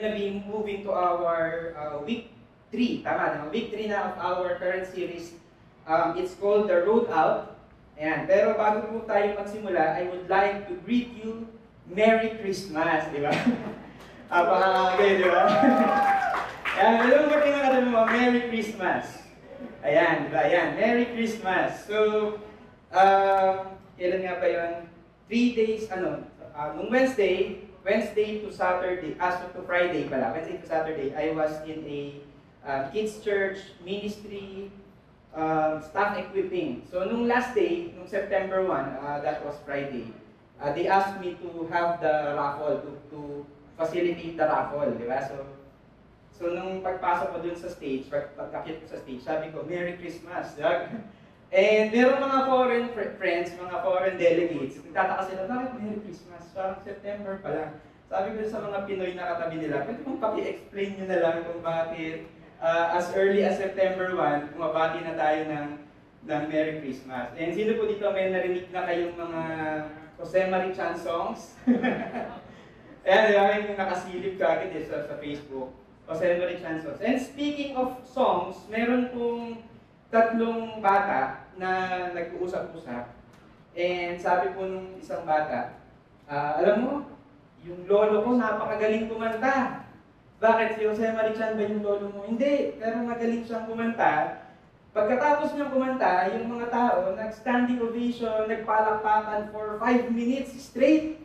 gonna be moving to our week 3, tama na, week 3 na of our current series. It's called The Road Out. Ayan. Pero bago po tayo magsimula, I would like to greet you Merry Christmas, di ba? Pakakagay, di ba? Ayan, alam mo tingnan natin mo, Merry Christmas. Ayan, di ba? Ayan, Merry Christmas. So, kailan nga ba yun? 3 days, nung Wednesday to Saturday, to Friday pala, Wednesday to Saturday, I was in a kids church ministry staff equipping. So nung last day, nung September 1, that was Friday, they asked me to have the raffle, to facilitate the raffle, di ba? So nung pagpasok ko dun sa stage, pagkakit ko sa stage, sabi ko, Merry Christmas, diba? And meron mga foreign friends, mga foreign delegates, nagtataka sila, bakit Merry Christmas? Parang September pa lang. Sabi ko sa mga Pinoy na katabi nila, pwede mong paki-explain nyo na lang kung bakit as early as September 1, bumabati na tayo ng Merry Christmas. And sino po dito may narinig na kayong mga Jose Marie Chan songs? Ayan, yung nakasilip ka agad sa Facebook. Jose Marie Chan songs. And speaking of songs, meron pong 3 bata na nag-uusap-usap. And sabi po nung isang bata, alam mo, yung lolo ko napakagaling kumanta. Bakit? Si Jose Marie Chan ba yung lolo mo? Hindi, pero magaling siyang kumanta. Pagkatapos niyang kumanta, yung mga tao, nag-standing ovation, nagpalakpakan for 5 minutes straight.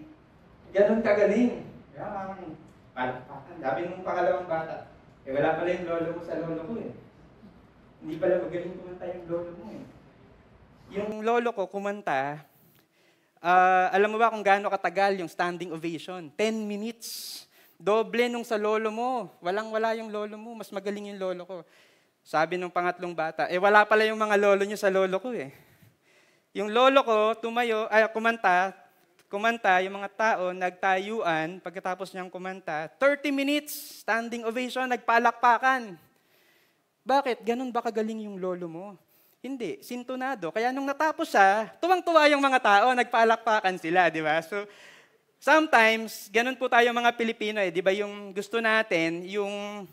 Ganon kagaling. Kaya parang palakpakan. Sabi nung pangalawang bata, wala pala yung lolo mo sa lolo ko eh. Hindi pala magaling kumanta yung lolo mo eh. Yung lolo ko kumanta, alam mo ba kung gaano katagal yung standing ovation? 10 minutes. Doble nung sa lolo mo. Walang-wala yung lolo mo. Mas magaling yung lolo ko. Sabi nung pangatlong bata, wala pala yung mga lolo nyo sa lolo ko eh. Yung lolo ko, kumanta, yung mga tao, nagtayuan, pagkatapos niyang kumanta, 30 minutes, standing ovation, nagpalakpakan. Bakit? Ganun ba kagaling yung lolo mo? Hindi, sintonado. Kaya nung natapos siya, tuwang-tuwa yung mga tao, nagpalakpakan sila, di ba? So, sometimes, ganun po tayo mga Pilipino eh, 'di ba? Yung gusto natin, yung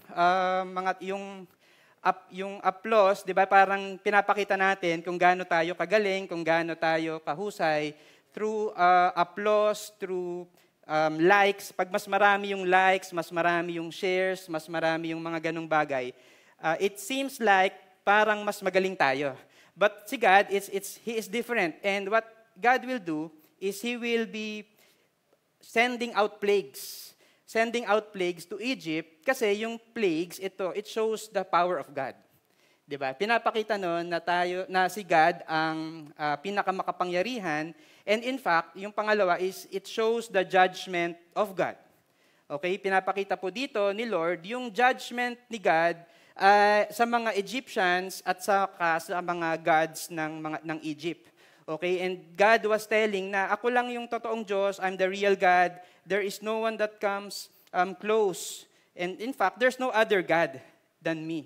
yung applause, 'di ba? Parang pinapakita natin kung gaano tayo kagaling, kung gaano tayo kahusay through applause, through likes. Pag mas marami yung likes, mas marami yung shares, mas marami yung mga ganung bagay, it seems like parang mas magaling tayo. But si God, He is different. And what God will do is He will be sending out plagues to Egypt kasi yung plagues it shows the power of God. 'Di ba? Pinapakita noon na si God ang pinakamakapangyarihan, and in fact, yung pangalawa is it shows the judgment of God. Okay, pinapakita po dito ni Lord yung judgment ni God sa mga Egyptians at sa mga gods ng Egypt. Okay, and God was telling na ako lang yung totoong Diyos, I'm the real God, there is no one that comes close. And in fact, there's no other God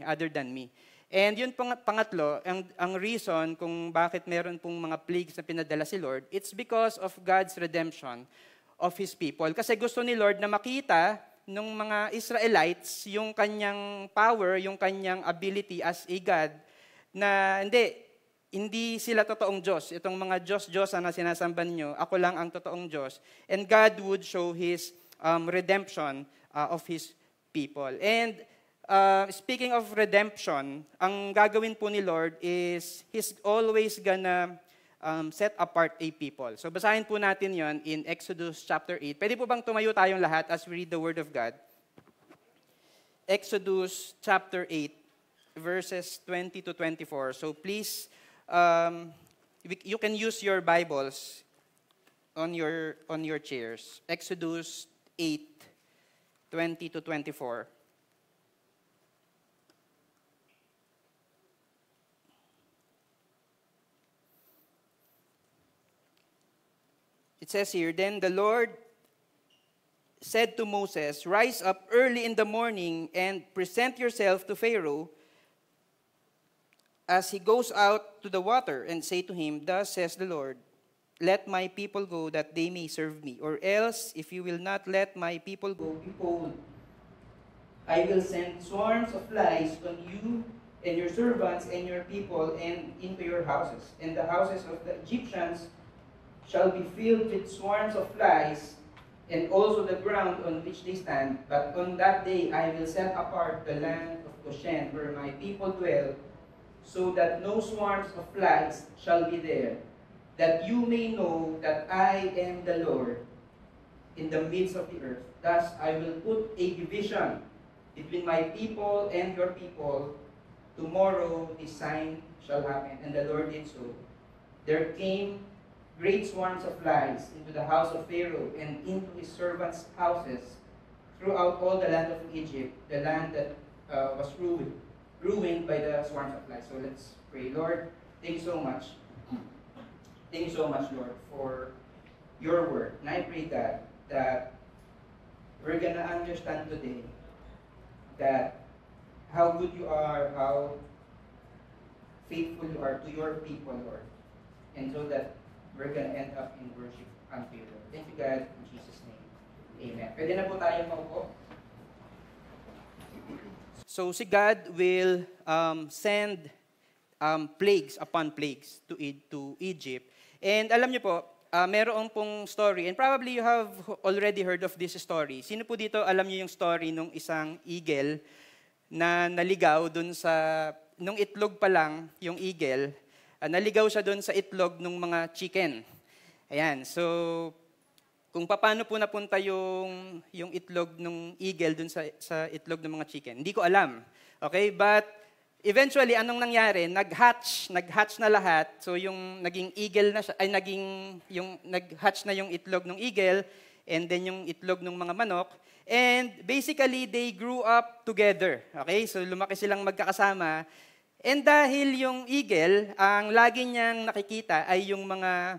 other than me. And yun pangatlo, ang reason kung bakit meron pong mga plagues na pinadala si Lord, it's because of God's redemption of His people. Kasi gusto ni Lord na makita ng mga Israelites yung kanyang power, yung kanyang ability as a God, na hindi sila totoong Diyos. Itong mga Diyos na sinasamban nyo, ako lang ang totoong Diyos. And God would show His redemption of His people. And speaking of redemption, ang gagawin po ni Lord is He's always gonna set apart a people. So basahin po natin yon in Exodus chapter 8. Pwede po bang tumayo tayong lahat as we read the Word of God? Exodus chapter 8, verses 20 to 24. So please, you can use your Bibles on your chairs. Exodus 8, 20 to 24. It says here, then the Lord said to Moses, rise up early in the morning and present yourself to Pharaoh as he goes out to the water, and say to him, thus says the Lord, let my people go that they may serve me. Or else, if you will not let my people go, behold, I will send swarms of flies on you and your servants and your people and into your houses. And the houses of the Egyptians shall be filled with swarms of flies, and also the ground on which they stand. But on that day I will set apart the land of Goshen, where my people dwell, so that no swarms of flies shall be there, that you may know that I am the Lord in the midst of the earth. Thus I will put a division between my people and your people. Tomorrow this sign shall happen. And the Lord did so. There came great swarms of flies into the house of Pharaoh and into his servants' houses throughout all the land of Egypt, the land that was ruined by the swarms of flies. So let's pray. Lord, thank you so much. Thank you so much, Lord, for your word. And I pray, God, that we're going to understand today that how good you are, how faithful you are to your people, Lord. And so that we're going to end up in worship unto you, Lord. Thank you, God, in Jesus' name. Amen. Pwede na po tayo maupo. So si God will send plagues upon plagues to Egypt. And alam niyo po, meron pong story, and probably you have already heard of this story. Sino po dito alam niyo yung story nung isang eagle na naligaw dun sa, nung itlog pa lang, yung eagle, naligaw siya dun sa itlog ng mga chicken. Ayan, so kung paano po napunta yung itlog ng eagle dun sa itlog ng mga chicken, hindi ko alam. Okay, but eventually, anong nangyari? Nag-hatch na lahat. So yung naging eagle na siya, ay nag-hatch na yung itlog ng eagle, and then yung itlog ng mga manok. And basically, they grew up together. Okay? So lumaki silang magkakasama. And dahil yung eagle, ang lagi niyang nakikita ay yung mga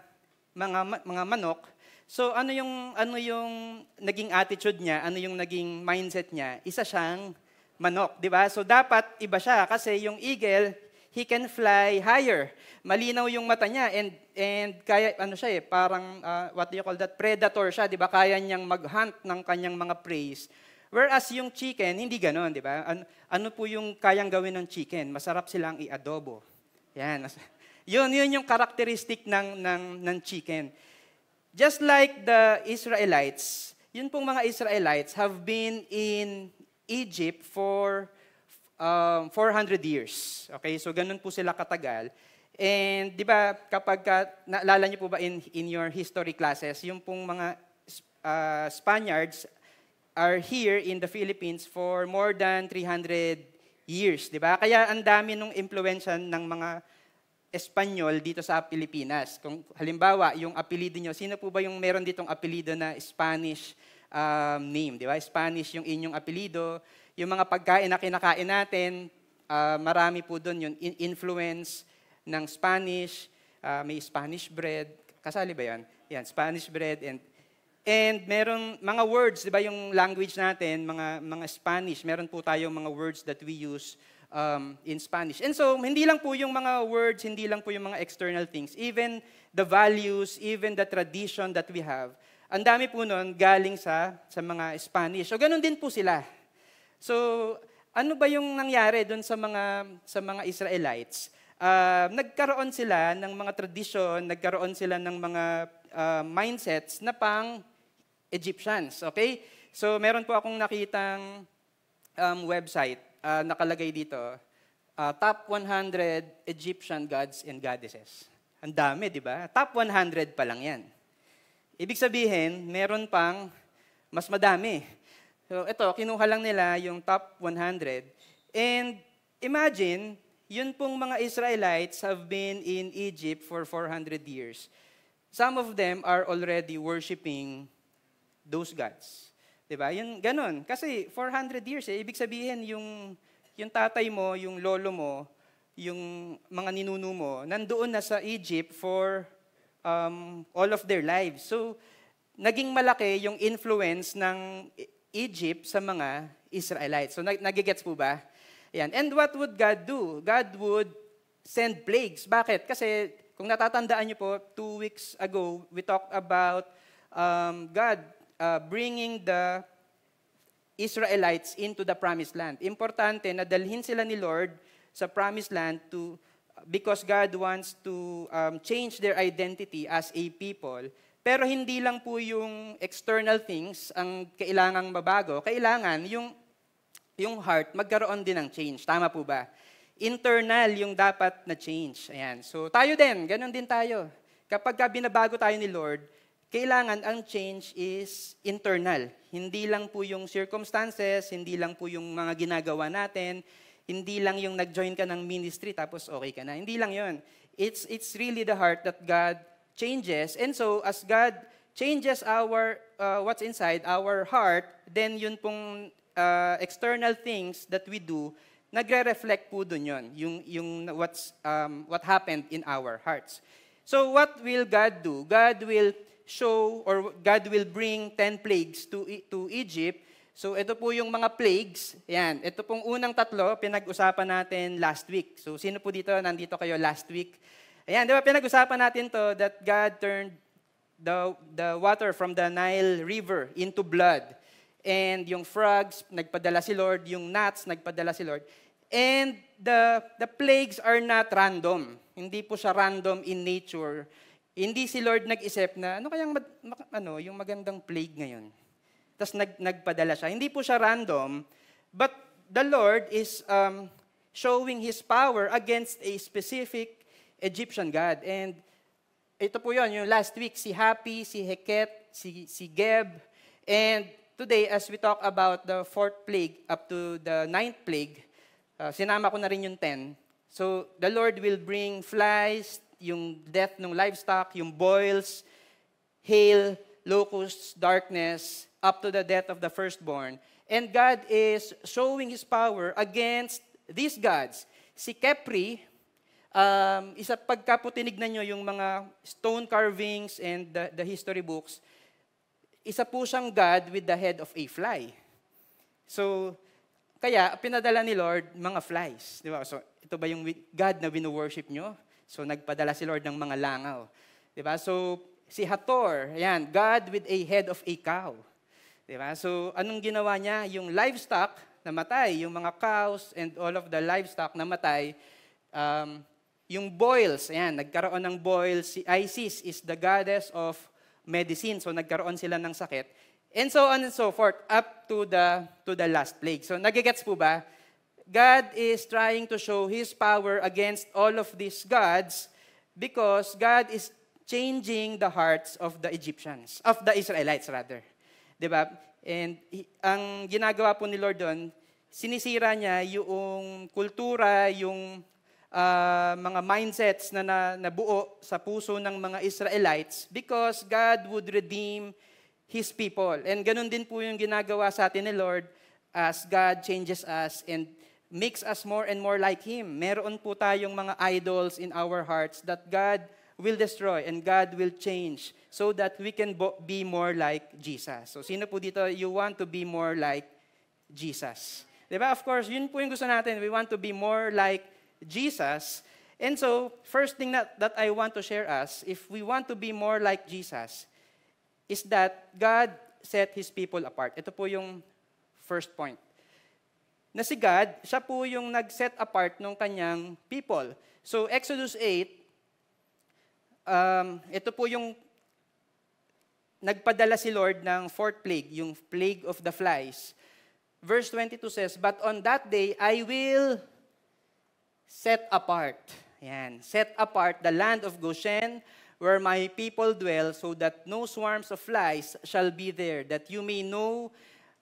manok. So ano yung naging attitude niya, ano yung naging mindset niya? Isa siyang manok, di ba? So dapat iba siya kasi yung eagle, he can fly higher. Malinaw yung mata niya and kaya siya parang what do you call that? Predator siya, di ba? Kaya niyang mag-hunt ng kanyang mga prey. Whereas yung chicken, hindi ganoon, di ba? Ano po yung kayang gawin ng chicken? Masarap silang i-adobo. Yan. Yun yung characteristic ng chicken. Just like the Israelites, yun pong mga Israelites have been in Egypt for 400 years. Okay, so ganun po sila katagal. And di ba, kapag naalala niyo po ba in your history classes, yung pong mga Spaniards are here in the Philippines for more than 300 years, di ba? Kaya ang dami nung impluwensya ng mga Espanyol dito sa Pilipinas. Kung halimbawa, yung apelido nyo, sino po ba yung meron ditong apelido na Spanish name, di ba? Spanish yung inyong apelido. Yung mga pagkain na kinakain natin, marami po doon yung influence ng Spanish. May Spanish bread. Kasali ba yan? Yan, Spanish bread. And meron mga words, di ba yung language natin, mga Spanish, meron po tayong mga words that we use in Spanish. And so, hindi lang po yung mga words, hindi lang po yung mga external things. Even the values, even the tradition that we have, ang dami po nun galing sa mga Spanish. So, ganun din po sila. So, ano ba yung nangyari dun sa mga Israelites? Nagkaroon sila ng mga tradition, nagkaroon sila ng mga mindsets na pang Egyptians. Okay? So, meron po akong nakitang website, nakalagay dito, top 100 Egyptian gods and goddesses. Ang dami, di ba? Top 100 pa lang yan. Ibig sabihin, meron pang mas madami. So ito, kinuha lang nila yung top 100. And imagine, yun pong mga Israelites have been in Egypt for 400 years. Some of them are already worshiping those gods. Diba? Yun, ganun. Kasi 400 years, ibig sabihin yung tatay mo, yung lolo mo, yung mga ninuno mo, nandoon na sa Egypt for all of their lives. So, naging malaki yung influence ng Egypt sa mga Israelites. So, nagigets po ba? Yan. And what would God do? God would send plagues. Bakit? Kasi, kung natatandaan niyo po, 2 weeks ago, we talked about God bringing the Israelites into the promised land. Importante na dalhin sila ni Lord sa promised land because God wants to change their identity as a people. Pero hindi lang po yung external things ang kailangang mabago. Kailangan yung heart magkaroon din ng change. Tama po ba? Internal yung dapat na change. Ayan. So tayo din, ganun din tayo. Kapag binabago tayo ni Lord, kailangan ang change is internal. Hindi lang po yung circumstances, hindi lang po yung mga ginagawa natin, hindi lang yung nag-join ka ng ministry tapos okay ka na. Hindi lang yun. It's really the heart that God changes. And so as God changes what's inside our heart, then yun pong external things that we do, nagre-reflect po dun yun, yung what happened in our hearts. So what will God do? God will show or God will bring 10 plagues to Egypt. So ito po yung mga plagues. Yan, ito pong unang 3 pinag-usapan natin last week. So sino po dito nandito kayo last week? Ayan, di ba pinag-usapan natin to that God turned the water from the Nile River into blood. And yung frogs, nagpadala si Lord. Yung gnats, nagpadala si Lord. And the plagues are not random. Hindi po siya random in nature. Hindi si Lord nag-isip na, ano kayang yung magandang plague ngayon? Tapos nagpadala siya. Hindi po siya random, but the Lord is showing His power against a specific Egyptian god. And ito po yun, yung last week, si Happy, si Heket, si Geb. And today, as we talk about the 4th plague up to the 9th plague, sinama ko na rin yung 10. So, the Lord will bring flies, yung death ng livestock, yung boils, hail, locusts, darkness, up to the death of the firstborn. And God is showing His power against these gods. Si Kepri, pagka po tinignan nyo yung mga stone carvings and the history books, isa po siyang God with the head of a fly. So, kaya pinadala ni Lord mga flies. Di ba? So, ito ba yung God na wino-worship nyo? So, nagpadala si Lord ng mga langaw. Diba? So, si Hathor, ayan, God with a head of a cow. Diba? So, anong ginawa niya? Yung livestock namatay, yung mga cows and all of the livestock namatay. Yung boils, ayan, nagkaroon ng boils. Si Isis is the goddess of medicine. So, nagkaroon sila ng sakit. And so on and so forth, up to the last plague. So, nagigets po ba? God is trying to show His power against all of these gods because God is changing the hearts of the Egyptians, of the Israelites rather. Diba? And ang ginagawa po ni Lord doon, sinisira niya yung kultura, yung mga mindsets na nabuo sa puso ng mga Israelites because God would redeem His people. And ganun din po yung ginagawa sa atin ni Lord as God changes us and makes us more and more like Him. Meron po tayong mga idols in our hearts that God will destroy and God will change so that we can be more like Jesus. So sino po dito, you want to be more like Jesus? Diba? Of course, yun po yung gusto natin. We want to be more like Jesus. And so, first thing that I want to share us, if we want to be more like Jesus, is that God set His people apart. Ito po yung first point. Na si God, siya po yung nag-set apart ng kanyang people. So, Exodus 8, ito po yung nagpadala si Lord ng 4th plague, yung plague of the flies. Verse 22 says, "But on that day, I will set apart." Yan, set apart the land of Goshen, where my people dwell, so that no swarms of flies shall be there, that you may know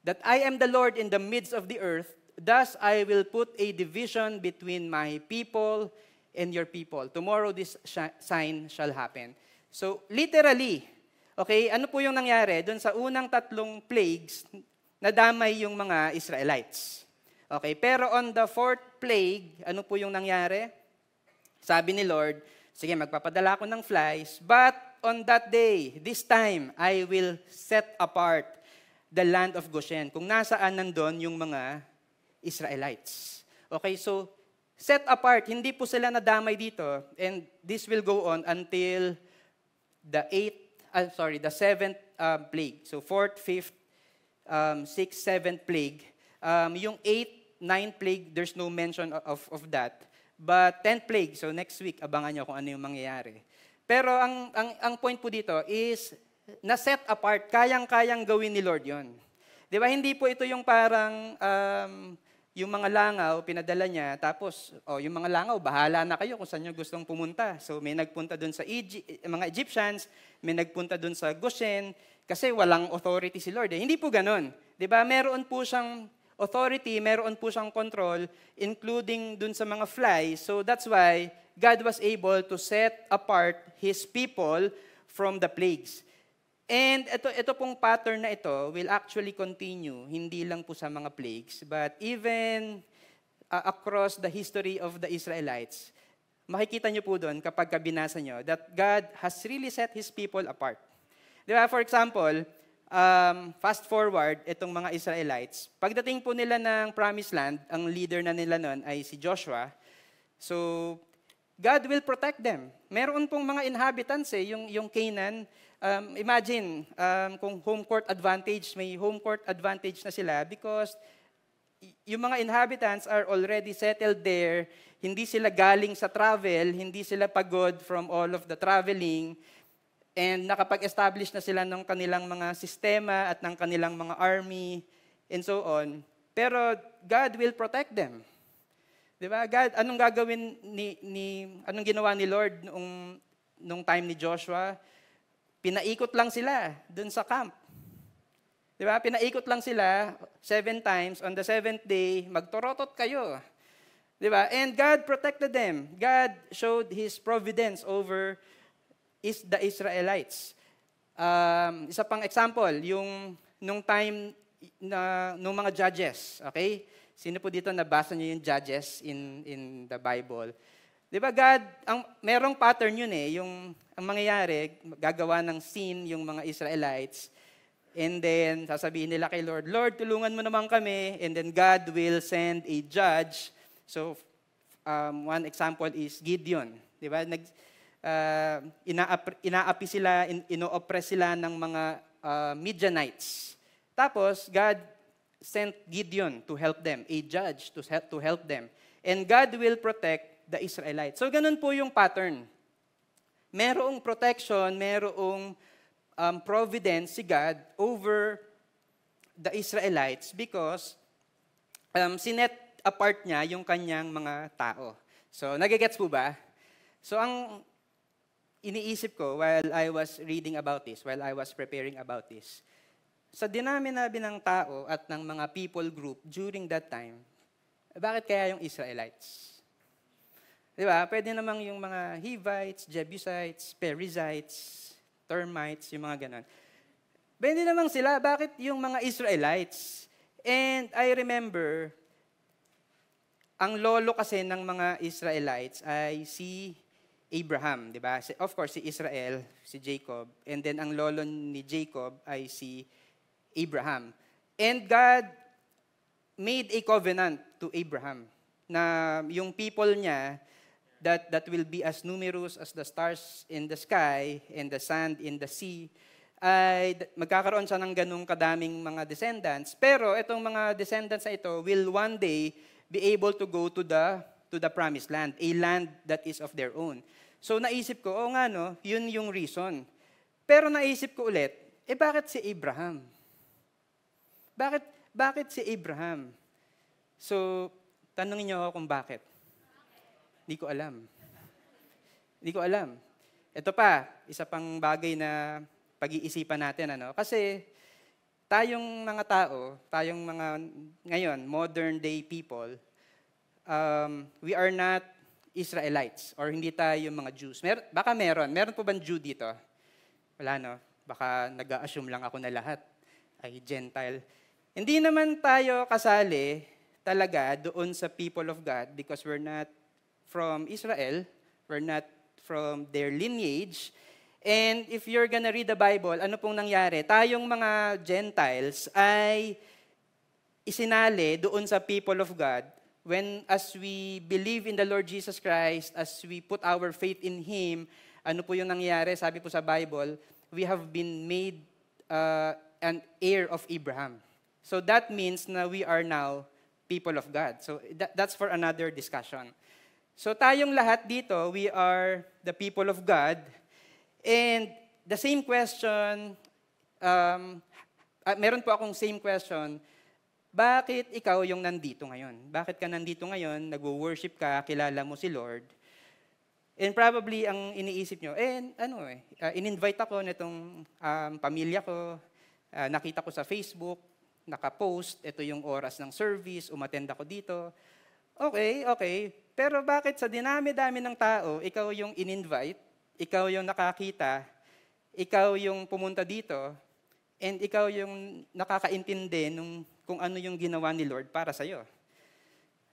that I am the Lord in the midst of the earth. Thus I will put a division between my people and your people. Tomorrow this sign shall happen. So literally, okay, ano po yung nangyari? Doon sa unang 3 plagues, nadamay yung mga Israelites. Okay, pero on the 4th plague, ano po yung nangyari? Sabi ni Lord, sige, magpapadala ako ng flies, but on that day, this time, I will set apart the land of Goshen. Kung nasaan nandun yung mga Israelites. Okay, so set apart, hindi po sila nadamay dito, and this will go on until the 7th plague. So 4th, 5th, 6th, 7th plague. Yung 8th, 9th plague, there's no mention of that. But 10th plague, so next week, abangan nyo kung ano yung mangyayari. Pero ang point po dito is, na-set apart, kayang-kayang gawin ni Lord yon. Di ba, hindi po ito yung parang yung mga langaw, pinadala niya, tapos yung mga langaw, bahala na kayo kung saan nyo gustong pumunta. So may nagpunta dun sa mga Egyptians, may nagpunta dun sa Goshen, kasi walang authority si Lord. Hindi po ganun. Di ba, meron po siyang authority, meron po siyang control, including dun sa mga flies. So that's why God was able to set apart His people from the plagues. And ito pong pattern na ito will actually continue, hindi lang po sa mga plagues, but even across the history of the Israelites. Makikita nyo po doon kapag binasa nyo that God has really set His people apart. Di ba? For example, fast forward, itong mga Israelites, pagdating po nila ng Promised Land, ang leader na nila noon ay si Joshua. So, God will protect them. Meron pong mga inhabitants yung Canaan. Imagine, kung home court advantage, may home court advantage na sila because yung mga inhabitants are already settled there, hindi sila galing sa travel, hindi sila pagod from all of the traveling, and nakapag-establish na sila ng kanilang mga sistema at ng kanilang mga army, and so on. Pero God will protect them. Di ba? God, anong gagawin anong ginawa ni Lord nung time ni Joshua? Pinaikot lang sila dun sa camp. Di ba? Pinaikot lang sila 7 times. On the 7th day, magtorotot kayo. Di ba? And God protected them. God showed His providence over the Israelites. Isa pang example, nung time nung mga judges. Okay? Sino po dito nabasa niyo yung Judges in the Bible? Di ba God, merong pattern yun ang mangyayari, gagawa ng sin yung mga Israelites, and then sasabihin nila kay Lord, Lord, tulungan mo naman kami, and then God will send a judge. So, one example is Gideon. Di ba? Inaapi sila, ino-oppress sila ng mga Midianites. Tapos, God sent Gideon to help them, a judge to help them. And God will protect the Israelites. So, ganun po yung pattern. Merong protection, merong providence si God over the Israelites because sinet apart niya yung kanyang mga tao. So, nagigets po ba? So, ang iniisip ko while I was reading about this, while I was preparing about this, sa dinami-nabi ng tao at ng mga people group during that time, bakit kaya yung Israelites? Di ba? Pwede namang yung mga Hivites, Jebusites, Perizzites, Termites, yung mga ganon. Pwede namang sila, bakit yung mga Israelites? And I remember, ang lolo kasi ng mga Israelites ay si Abraham, di ba? Of course, si Israel, si Jacob, and then ang lolo ni Jacob ay si Abraham. And God made a covenant to Abraham na yung people niya that will be as numerous as the stars in the sky and the sand in the sea, ay magkakaroon siya ng ganung kadaming mga descendants. Pero itong mga descendants na ito will one day be able to go to the promised land, a land that is of their own. So naisip ko, yun yung reason. Pero naisip ko ulit, bakit si Abraham? Bakit si Abraham? So, tanungin niyo ako kung bakit. Hindi ko alam. Ito pa, isa pang bagay na pag-iisipan natin. Kasi tayong mga tao, tayong mga ngayon, modern day people, we are not Israelites or hindi tayo mga Jews. Baka meron. Meron po bang Jew dito? Wala, no? Baka nag-a-assume lang ako na lahat ay Gentile. Hindi naman tayo kasali talaga doon sa people of God because we're not from Israel, we're not from their lineage. And if you're gonna read the Bible, ano pong nangyari? Tayong mga Gentiles ay isinali doon sa people of God as we believe in the Lord Jesus Christ, as we put our faith in Him, ano po yung nangyari? Sabi po sa Bible, we have been made an heir of Abraham. So that means na we are now people of God. So that's for another discussion. So tayong lahat dito, we are the people of God. And the same question, meron po akong same question, bakit ikaw yung nandito ngayon? Bakit ka nandito ngayon, nag-worship ka, kilala mo si Lord? And probably ang iniisip nyo, in-invite ako nitong pamilya ko, nakita ko sa Facebook, nakapost, ito yung oras ng service, umattend ako dito. Okay. Pero bakit sa dinami-dami ng tao, ikaw yung in-invite, ikaw yung nakakita, ikaw yung pumunta dito, and ikaw yung nakakaintindi kung ano yung ginawa ni Lord para sa'yo?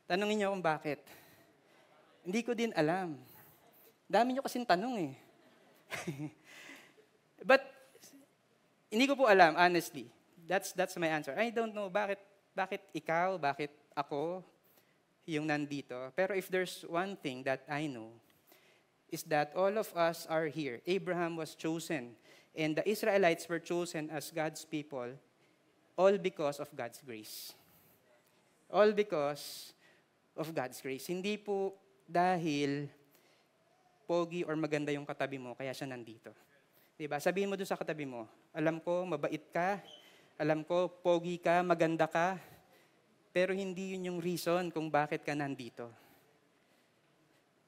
Tanungin niyo kung bakit. Hindi ko din alam. Dami niyo kasing tanong eh. But, hindi ko po alam, honestly. That's my answer. I don't know bakit ikaw, bakit ako yung nandito. Pero if there's one thing that I know, is that all of us are here. Abraham was chosen, and the Israelites were chosen as God's people, all because of God's grace. All because of God's grace. Hindi po dahil pogi or maganda yung katabi mo, kaya siya nandito. Diba? Sabihin mo doon sa katabi mo, alam ko, mabait ka, alam ko, pogi ka, maganda ka, pero hindi yun yung reason kung bakit ka nandito.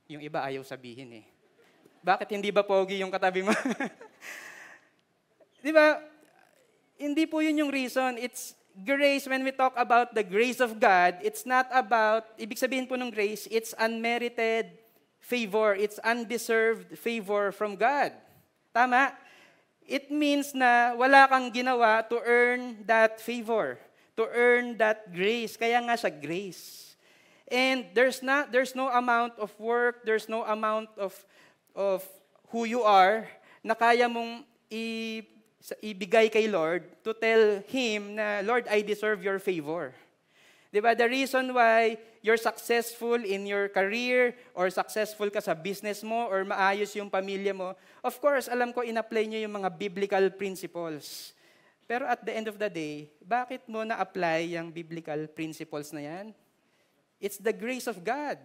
Yung iba ayaw sabihin eh. Bakit hindi ba pogi yung katabi mo? Diba? Hindi po yun yung reason. It's grace. When we talk about the grace of God, it's not about, ibig sabihin po ng grace, it's unmerited favor. It's undeserved favor from God. Tama? It means na wala kang ginawa to earn that favor, to earn that grace. Kaya nga siya grace. And there's no amount of work, there's no amount of who you are na kaya mong ibigay kay Lord to tell Him na, Lord, I deserve your favor. Diba? The reason why you're successful in your career or successful ka sa business mo or maayos yung pamilya mo, of course, alam ko, in-apply nyo yung mga biblical principles. Pero at the end of the day, bakit mo na-apply yung biblical principles na yan? It's the grace of God.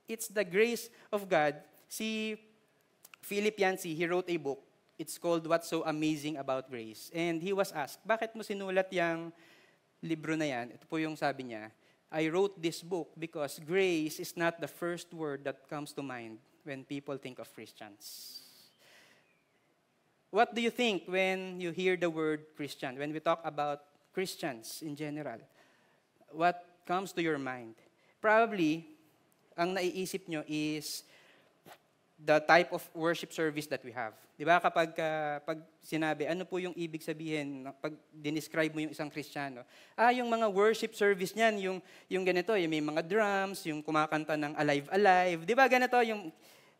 It's the grace of God. Si Philip Yancey, he wrote a book. It's called What's So Amazing About Grace. And he was asked, bakit mo sinulat yung libro na yan? Ito po yung sabi niya, I wrote this book because grace is not the first word that comes to mind when people think of Christians. What do you think when you hear the word Christian? When we talk about Christians in general, what comes to your mind? Probably, ang naiisip nyo is the type of worship service that we have. Di ba kapag sinabi, ano po yung ibig sabihin, pag dinescribe mo yung isang Kristiyano? Yung mga worship service niyan, yung ganito, yung may mga drums, yung kumakanta ng Alive, Alive. Di ba ganito,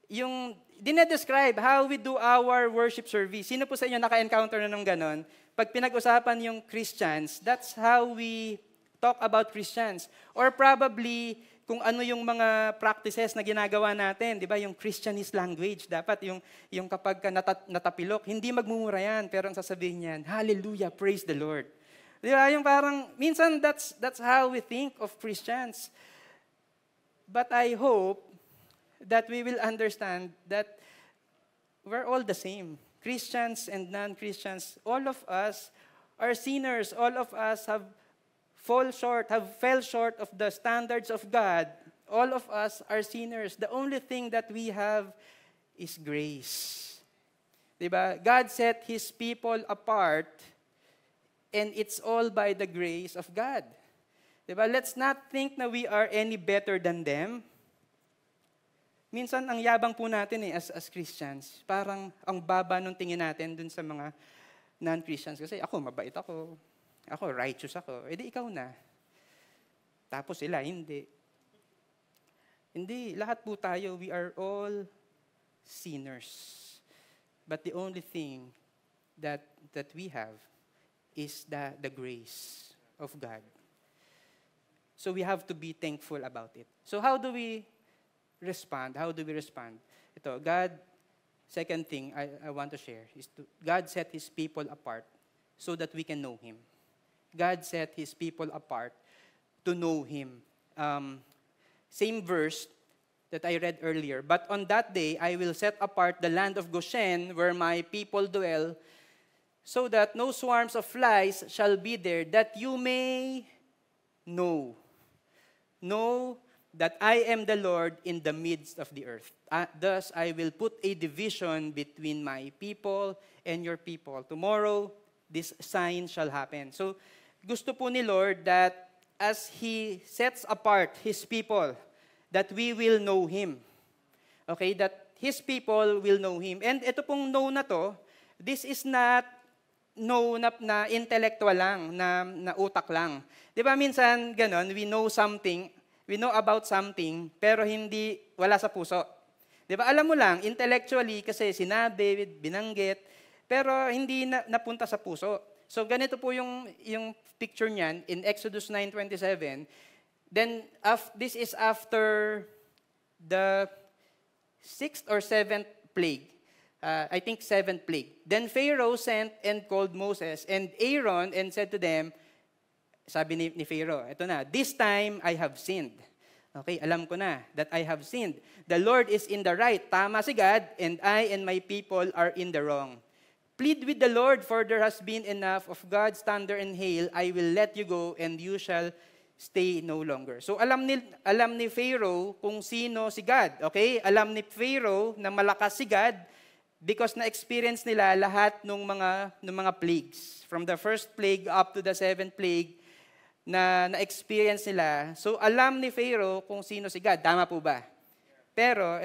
yung dinedescribe how we do our worship service. Sino po sa inyo naka-encounter na ng ganon? Pag pinag-usapan yung Christians, that's how we talk about Christians. Or probably, kung ano yung mga practices na ginagawa natin, di ba? Yung Christianese language, dapat yung kapag ka natapilok, hindi magmumura yan, pero ang sasabihin niyan, hallelujah, praise the Lord. Di ba? Yung parang, minsan that's how we think of Christians. But I hope that we will understand that we're all the same. Christians and non-Christians, all of us are sinners. All of us have fell short of the standards of God. All of us are sinners. The only thing that we have is grace. Diba? God set His people apart, and it's all by the grace of God. Diba? Let's not think na we are any better than them. Minsan, ang yabang po natin as Christians, parang ang baba nung tingin natin dun sa mga non-Christians. Kasi ako, mabait ako. Ako, righteous ako. E di ikaw na. Tapos sila, hindi. Hindi, lahat po tayo, we are all sinners. But the only thing that we have is the grace of God. So we have to be thankful about it. So how do we respond? How do we respond? Ito, God, second thing I want to share is God set His people apart so that we can know Him. God set His people apart to know Him. Same verse that I read earlier. But on that day, I will set apart the land of Goshen, where my people dwell, so that no swarms of flies shall be there, that you may know. Know that I am the Lord in the midst of the earth. Thus, I will put a division between my people and your people. Tomorrow, this sign shall happen. So, gusto po ni Lord that as He sets apart His people, that we will know Him. Okay? That His people will know Him. And ito pong know na to, this is not know na intellectual lang, na utak lang. Di ba minsan ganon, we know something, we know about something, pero wala sa puso. Di ba alam mo lang, intellectually, kasi sinabi, binanggit, pero hindi napunta sa puso. So ganito po yung picture niyan in Exodus 9:27. Then this is after the 6th or 7th plague. I think 7th plague. Then Pharaoh sent and called Moses and Aaron and said to them, sabi ni Pharaoh, eto na, this time I have sinned. Okay, alam ko na that I have sinned. The Lord is in the right. Tama si God, and I and my people are in the wrong. Plead with the Lord, for there has been enough of God's thunder and hail. I will let you go, and you shall stay no longer. So alam ni Pharaoh kung sino si God. Okay? Alam ni Pharaoh na malakas si God because na-experience nila lahat ng mga plagues. From the first plague up to the 7th plague na-experience nila. So alam ni Pharaoh kung sino si God. Tama po ba? Pero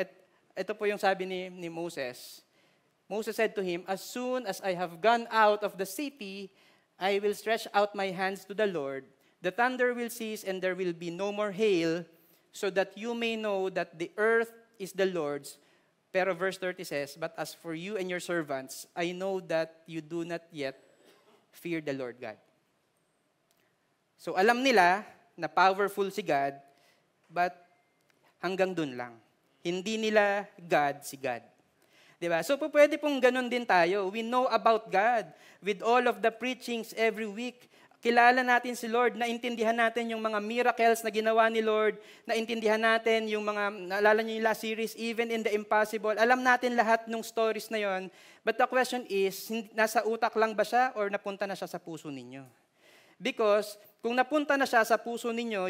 ito po yung sabi ni Moses. Moses said to him, as soon as I have gone out of the city, I will stretch out my hands to the Lord. The thunder will cease and there will be no more hail, so that you may know that the earth is the Lord's. Pero verse 30 says, but as for you and your servants, I know that you do not yet fear the Lord God. So alam nila na powerful si God, but hanggang dun lang. Hindi nila God si God. Diba? So pwede pong ganun din tayo. We know about God with all of the preachings every week. Kilala natin si Lord, naintindihan natin yung mga miracles na ginawa ni Lord, naintindihan natin yung mga, naalala niyo yung last series, even in the impossible. Alam natin lahat ng stories na yon. But the question is, nasa utak lang ba siya or napunta na siya sa puso ninyo? Because kung napunta na siya sa puso ninyo,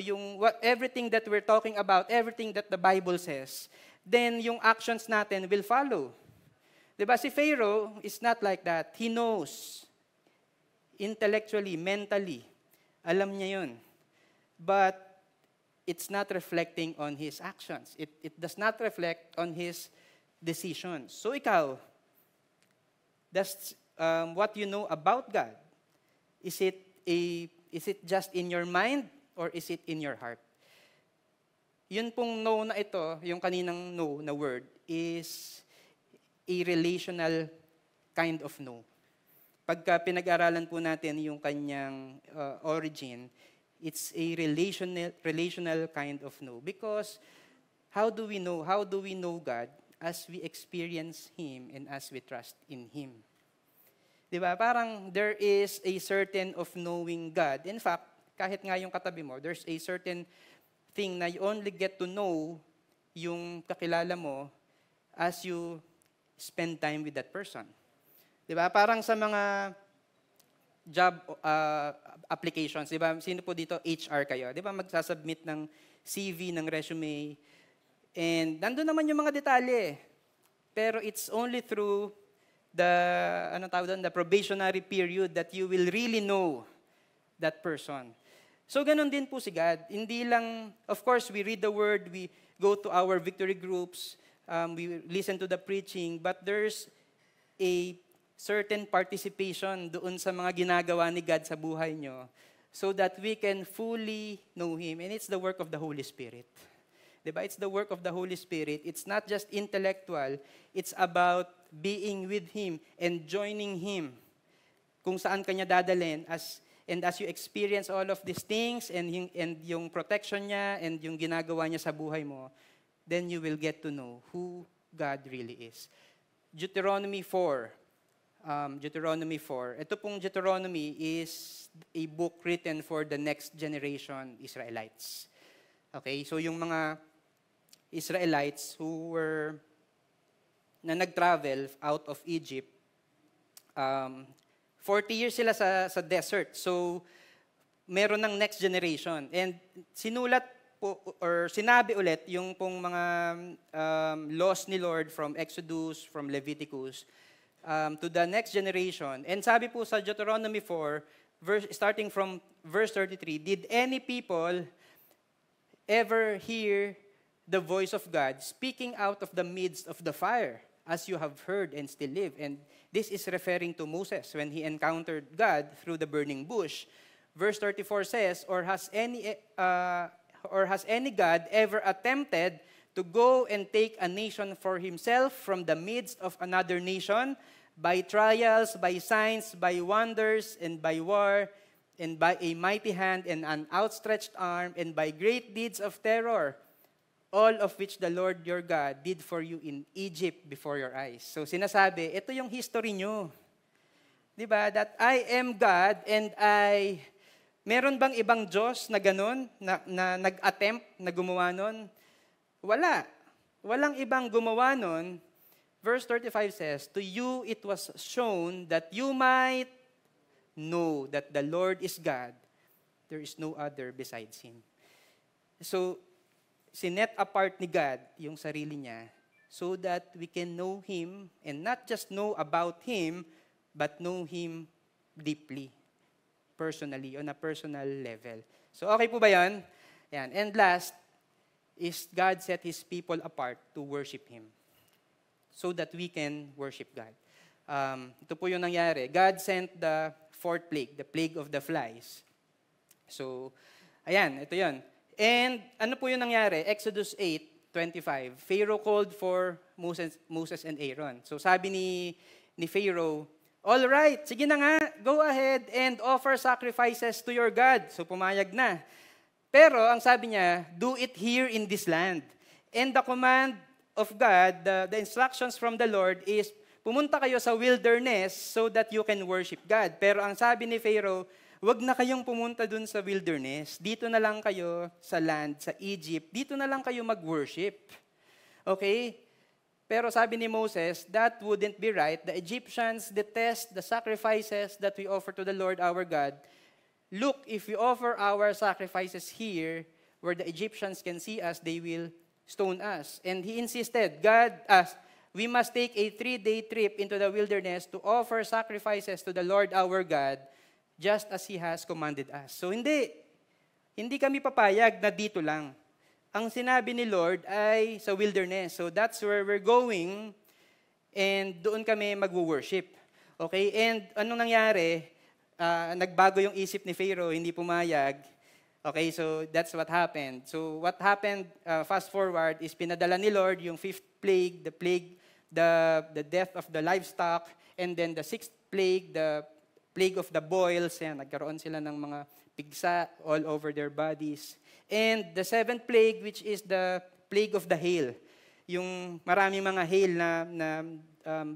everything that we're talking about, everything that the Bible says, then yung actions natin will follow. Diba? Si Pharaoh is not like that. He knows. Intellectually, mentally. Alam niya yun. But it's not reflecting on his actions. It does not reflect on his decisions. So ikaw, that's what you know about God. Is it just in your mind or is it in your heart? Yun pong know na ito, yung kaninang know na word, is a relational kind of know. Pagka pinag-aralan po natin yung kanyang origin, it's a relational kind of know. Because how do we know? How do we know God? As we experience Him and as we trust in Him. Diba? Parang there is a certain of knowing God. In fact, kahit nga yung katabi mo, there's a certain thing na you only get to know yung kakilala mo as you spend time with that person. Diba? Parang sa mga job applications, diba? Sino po dito HR kayo? Diba? Magsasubmit ng CV, ng resume. And nandun naman yung mga detalye. Pero it's only through the probationary period that you will really know that person. So ganun din po si God. Hindi lang, of course, we read the word, we go to our victory groups, we listen to the preaching, but there's a certain participation doon sa mga ginagawa ni God sa buhay nyo so that we can fully know Him. And it's the work of the Holy Spirit. Diba? It's the work of the Holy Spirit. It's not just intellectual. It's about being with Him and joining Him kung saan kanya dadalhin as you experience all of these things and yung protection niya and yung ginagawa niya sa buhay mo, then you will get to know who God really is. Deuteronomy 4, Deuteronomy 4. Ito pong Deuteronomy is a book written for the next generation Israelites. Okay, so yung mga Israelites na nag-travel out of Egypt, 40 years sila sa desert. So, meron ng next generation. And sinulat po, or sinabi ulit yung pong mga laws ni Lord from Exodus, from Leviticus, to the next generation. And sabi po sa Deuteronomy 4, starting from verse 33, did any people ever hear the voice of God speaking out of the midst of the fire, as you have heard and still live? And this is referring to Moses when he encountered God through the burning bush. Verse 34 says, or has any God ever attempted to go and take a nation for himself from the midst of another nation, by trials, by signs, by wonders, and by war, and by a mighty hand and an outstretched arm, and by great deeds of terror, all of which the Lord your God did for you in Egypt before your eyes? So sinasabi, ito yung history nyo. Diba? That I am God and meron bang ibang Diyos na ganun, na nag-attempt na gumawa nun? Wala. Walang ibang gumawa nun. Verse 35 says, to you it was shown that you might know that the Lord is God. There is no other besides Him. So, sinet apart ni God yung sarili niya so that we can know Him and not just know about Him, but know Him deeply, personally, on a personal level. So, okay po ba yan? Yan. And last is God set His people apart to worship Him so that we can worship God. Ito po yung nangyari. God sent the fourth plague, the plague of the flies. So, ayan, ito yun. And ano po yung nangyari? Exodus 8:25. Pharaoh called for Moses and Aaron. So sabi ni Pharaoh, all right, sige na nga, go ahead and offer sacrifices to your God. So pumayag na. Pero ang sabi niya, do it here in this land. And the command of God, the instructions from the Lord is, pumunta kayo sa wilderness so that you can worship God. Pero ang sabi ni Pharaoh, wag na kayong pumunta dun sa wilderness. Dito na lang kayo sa land, sa Egypt. Dito na lang kayo mag-worship. Okay? Pero sabi ni Moses, that wouldn't be right. The Egyptians detest the sacrifices that we offer to the Lord our God. Look, if we offer our sacrifices here, where the Egyptians can see us, they will stone us. And he insisted, we must take a 3-day trip into the wilderness to offer sacrifices to the Lord our God, just as He has commanded us. So hindi kami papayag na dito lang. Ang sinabi ni Lord ay sa wilderness. So that's where we're going and doon kami mag-worship. Okay? And anong nangyari? Nagbago yung isip ni Pharaoh, hindi pumayag. Okay, so that's what happened. So what happened, fast forward, is pinadala ni Lord yung fifth plague, the death of the livestock, and then the sixth plague, the plague of the boils. Yan, nagkaroon sila ng mga pigsa all over their bodies. And the seventh plague, which is the plague of the hail. Yung maraming mga hail na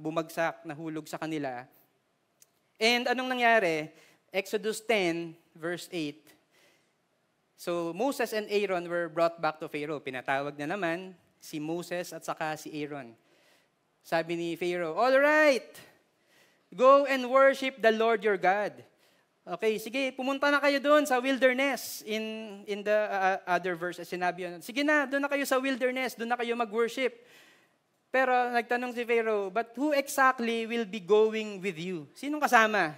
bumagsak, nahulog sa kanila. And anong nangyari? Exodus 10, verse 8. So Moses and Aaron were brought back to Pharaoh. Pinatawag na naman si Moses at saka si Aaron. Sabi ni Pharaoh, all right, go and worship the Lord your God. Okay, sige, pumunta na kayo doon sa wilderness. In the other verses, sinabi yun, sige na, doon na kayo sa wilderness, doon na kayo mag-worship. Pero nagtanong si Pharaoh, but who exactly will be going with you? Sinong kasama?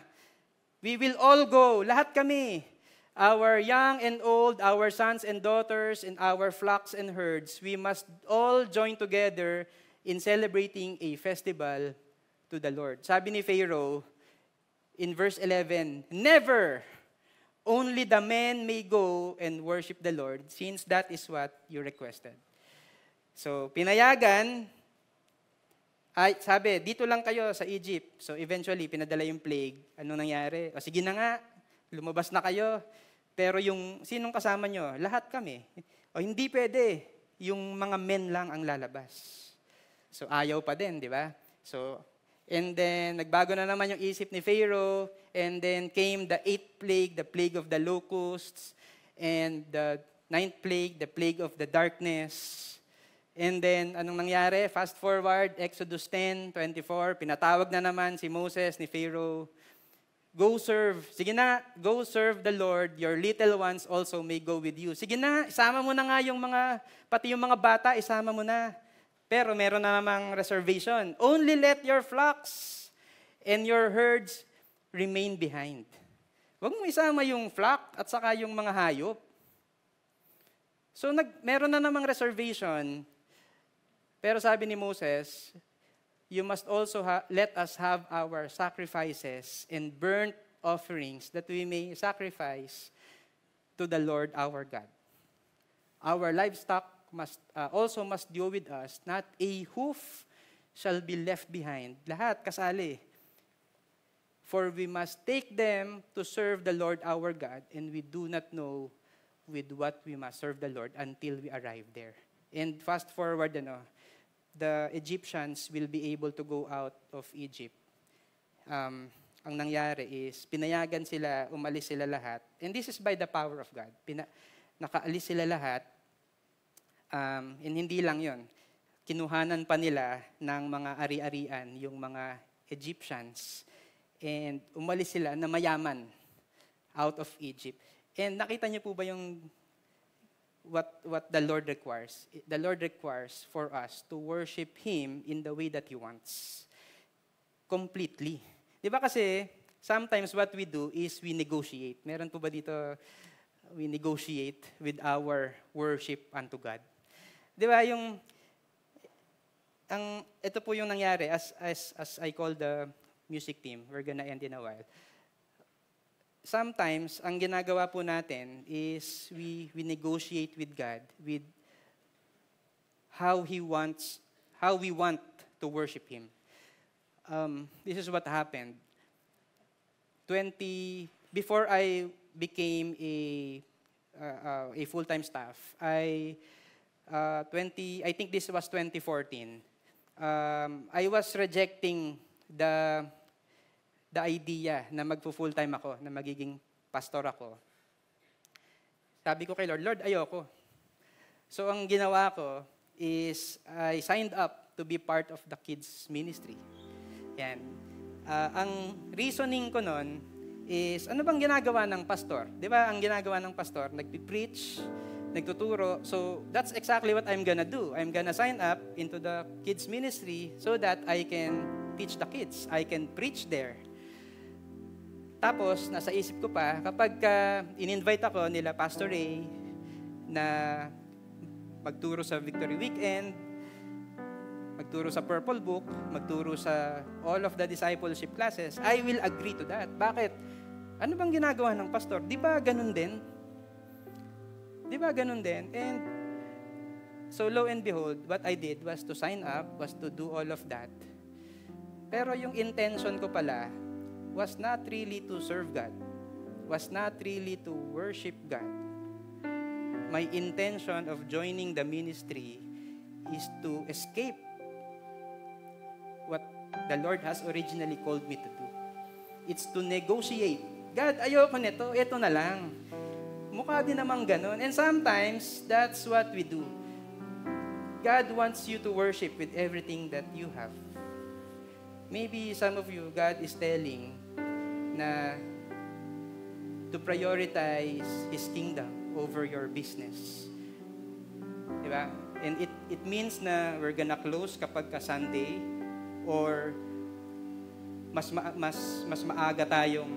We will all go, lahat kami. Our young and old, our sons and daughters, and our flocks and herds, we must all join together in celebrating a festival to the Lord. Sabi ni Pharaoh, in verse 11, never, only the men may go and worship the Lord, since that is what you requested. So, pinayagan, ay, sabi, dito lang kayo sa Egypt. So, eventually, pinadala yung plague. Anong nangyari? O, sige na nga, lumabas na kayo. Pero yung, sinong kasama nyo? Lahat kami. O, hindi pwede. Yung mga men lang ang lalabas. So, ayaw pa din, di ba? So, And then, nagbago na naman yung isip ni Pharaoh. And then came the 8th plague, the plague of the locusts. And the 9th plague, the plague of the darkness. And then, anong nangyari? Fast forward, Exodus 10:24, pinatawag na naman si Moses, ni Pharaoh. Go serve. Sige na, go serve the Lord. Your little ones also may go with you. Sige na, isama mo na nga pati yung mga bata, isama mo na. Pero meron na namang reservation. Only let your flocks and your herds remain behind. Huwag mo isama yung flock at saka yung mga hayop. So meron na namang reservation. Pero sabi ni Moses, you must also let us have our sacrifices and burnt offerings that we may sacrifice to the Lord our God. Our livestock also must go with us, not a hoof shall be left behind. Lahat kasali. For we must take them to serve the Lord our God, and we do not know with what we must serve the Lord until we arrive there. And fast forward, the Egyptians will be able to go out of Egypt. Ang nangyari is, pinayagan sila, umalis sila lahat. And this is by the power of God. Nakaalis sila lahat. And hindi lang yon. Kinuhanan pa nila ng mga ari-arian, yung mga Egyptians. And umalis sila na mayaman out of Egypt. And nakita niyo po ba yung what the Lord requires? The Lord requires for us to worship Him in the way that He wants. Completely. Di ba kasi, sometimes what we do is we negotiate. Meron po ba dito, we negotiate with our worship unto God? Di ba ito po yung nangyari as I call the music team. We're gonna end in a while. Sometimes, ang ginagawa po natin is we negotiate with God with how we want to worship Him. This is what happened. Before I became a full-time staff, I think this was 2014. I was rejecting the idea na magpo-full-time ako, na magiging pastor ako. Sabi ko kay Lord, ayoko. So ang ginawa ko is I signed up to be part of the kids ministry. Yan. Ang reasoning ko nun is, ano bang ginagawa ng pastor? Di ba ang ginagawa ng pastor? Nagpipreach, nagtuturo. So that's exactly what I'm gonna do. I'm gonna sign up into the kids ministry so that I can teach the kids. I can preach there. Tapos, nasa isip ko pa, kapag in-invite ako nila Pastor Ray na magturo sa Victory Weekend, magturo sa Purple Book, magturo sa all of the discipleship classes, I will agree to that. Bakit? Ano bang ginagawa ng pastor? Di ba ganun din? Di ba ganun din? And so lo and behold, what I did was to sign up, was to do all of that. Pero yung intention ko pala was not really to serve God, was not really to worship God. My intention of joining the ministry is to escape what the Lord has originally called me to do. It's to negotiate. God, ayoko nito, ito na lang. Mukha din namang ganun. And sometimes, that's what we do. God wants you to worship with everything that you have. Maybe some of you, God is telling na to prioritize His kingdom over your business. Diba? And it means na we're gonna close kapag ka Sunday or mas maaga tayong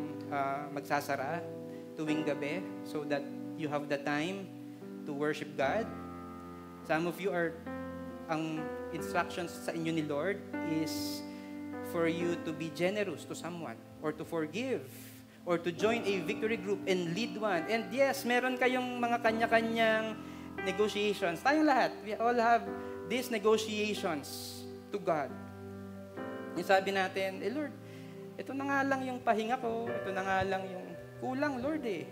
magsasara tuwing gabi so that you have the time to worship God. Some of you ang instructions sa inyo ni Lord is for you to be generous to someone or to forgive or to join a victory group and lead one. And yes, meron kayong mga kanya-kanyang negotiations. Tayong lahat, we all have these negotiations to God. Yung sabi natin, Lord, ito na nga lang yung pahinga ko, ito na nga lang yung kulang, Lord eh.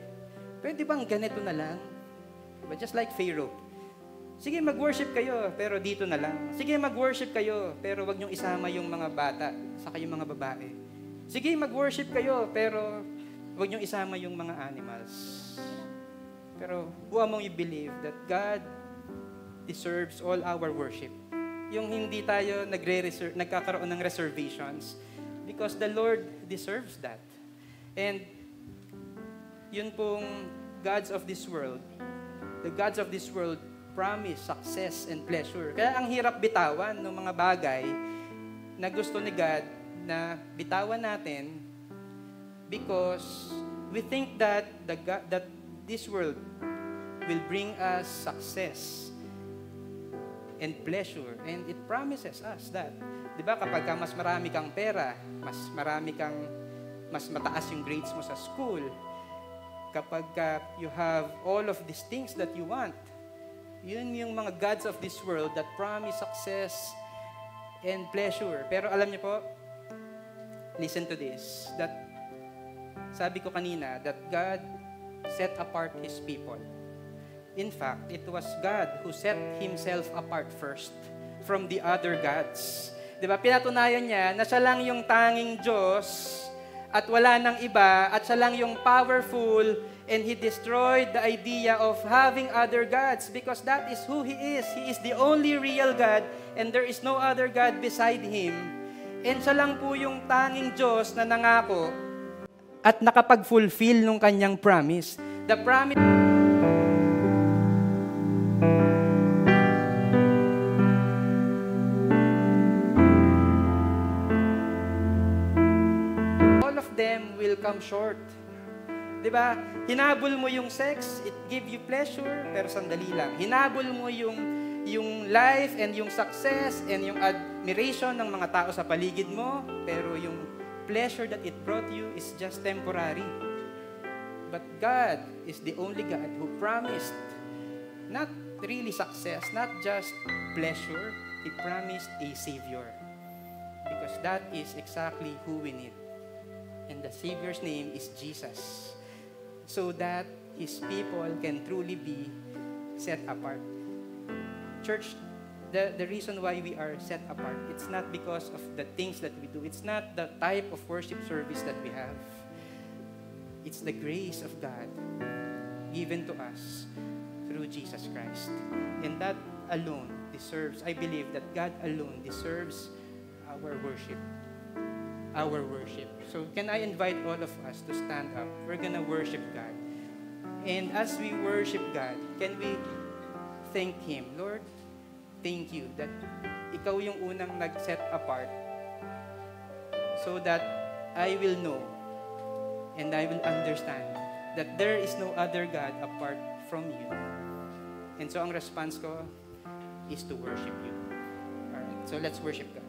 Pwede bang ganito na lang? But just like Pharaoh. Sige, mag-worship kayo, pero dito na lang. Sige, mag-worship kayo, pero wag niyong isama yung mga bata, saka yung mga babae. Sige, mag-worship kayo, pero wag niyong isama yung mga animals. Pero who among you believe that God deserves all our worship? Yung hindi tayo nagkakaroon ng reservations, because the Lord deserves that. And yun pong gods of this world, the gods of this world promise success and pleasure. Kaya ang hirap bitawan ng mga bagay na gusto ni God na bitawan natin because we think that that this world will bring us success and pleasure, and it promises us that. 'Di ba, kapag mas marami kang pera, mas mataas yung grades mo sa school, kapag you have all of these things that you want, yun yung mga gods of this world that promise success and pleasure. Pero alam niyo po, listen to this, that sabi ko kanina, that God set apart His people. In fact, it was God who set Himself apart first from the other gods. Diba? Pinatunayan niya na siya lang yung tanging Diyos at wala nang iba, at siya lang yung powerful, and He destroyed the idea of having other gods because that is who He is. He is the only real God and there is no other God beside Him. And siya lang po yung tanging Diyos na nangako at nakapag-fulfill nung kanyang promise. The promise... them will come short. 'Di ba? Hinabol mo yung sex, it give you pleasure, pero sandali lang. Hinabol mo yung life and yung success and yung admiration ng mga tao sa paligid mo, pero yung pleasure that it brought you is just temporary. But God is the only God who promised not really success, not just pleasure, He promised a Savior. Because that is exactly who we need. And the Savior's name is Jesus. So that His people can truly be set apart. Church, the reason why we are set apart, it's not because of the things that we do. It's not the type of worship service that we have. It's the grace of God given to us through Jesus Christ. And that alone deserves, I believe that God alone deserves our worship. Our worship. So can I invite all of us to stand up? We're gonna worship God. And as we worship God, can we thank Him? Lord, thank you that Ikaw yung unang nag-set apart so that I will know and I will understand that there is no other God apart from you. And so ang response ko is to worship you. Alright, so let's worship God.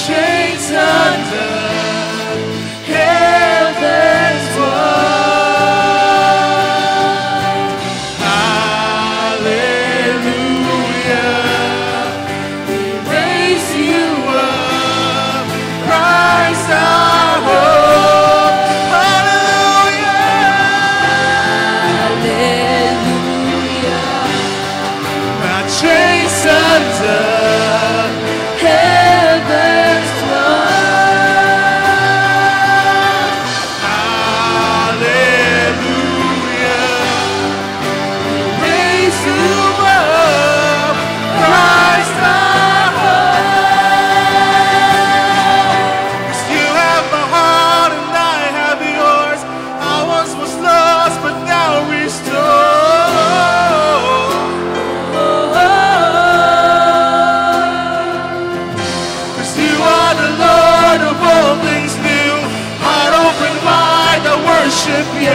Chains undone, heaven's won. worship you.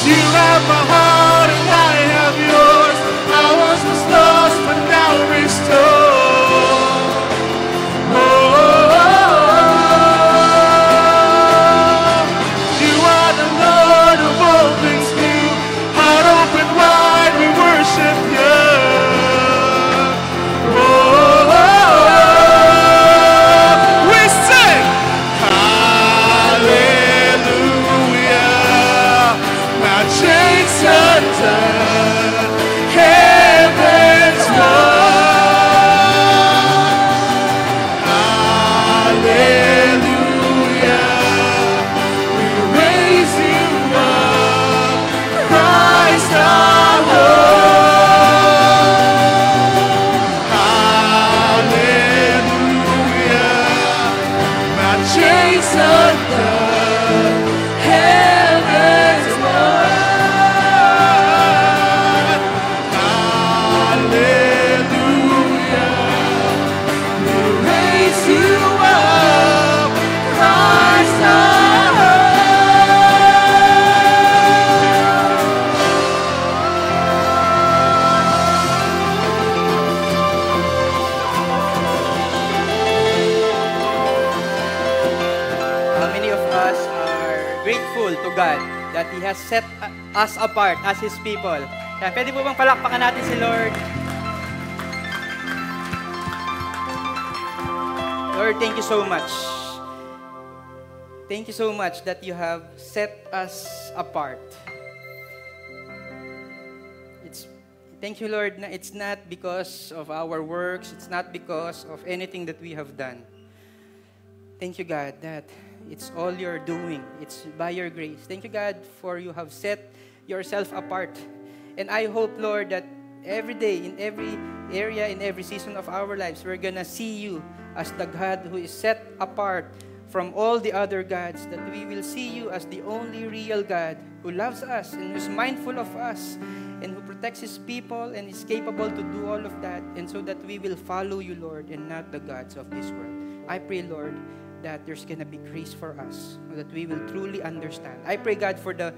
You have my heart and I have yours. I once was lost but now restored. You are the Lord of all things new. Heart open wide, we worship you. We sing hallelujah. My chains undone, heaven's won. Hallelujah. We raise you up, Christ our Lord. Hallelujah. My chains undone, heaven's won. Hallelujah. We raise you up, Christ our How many of us are grateful to God that He has set us apart as His people? Kaya pwede po bang palakpakan natin si Lord? Lord, thank you so much. Thank you so much that you have set us apart. Thank you, Lord, na it's not because of our works, it's not because of anything that we have done. Thank you, God, that it's all you're doing. It's by your grace. Thank you, God, for you have set yourself apart. And I hope, Lord, that every day, in every area, in every season of our lives, we're gonna see you as the God who is set apart from all the other gods, that we will see you as the only real God who loves us and who's mindful of us and who protects His people and is capable to do all of that, and so that we will follow you, Lord, and not the gods of this world. I pray, Lord, that there's gonna be grace for us, so that we will truly understand. I pray, God, for the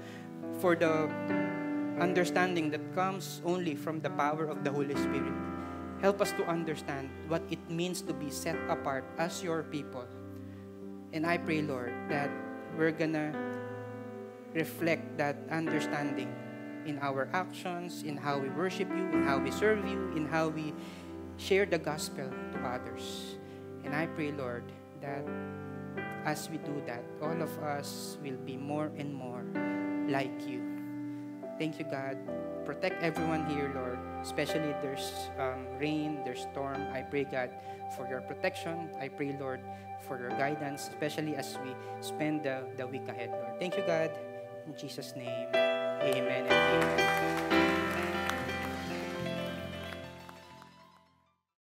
understanding that comes only from the power of the Holy Spirit. Help us to understand what it means to be set apart as your people. And I pray, Lord, that we're gonna reflect that understanding in our actions, in how we worship you, in how we serve you, in how we share the gospel to others. And I pray, Lord, that as we do that, all of us will be more and more like you. Thank you, God. Protect everyone here, Lord. Especially there's rain, there's storm. I pray, God, for your protection. I pray, Lord, for your guidance, especially as we spend the week ahead, Lord. Thank you, God. In Jesus' name, amen and amen.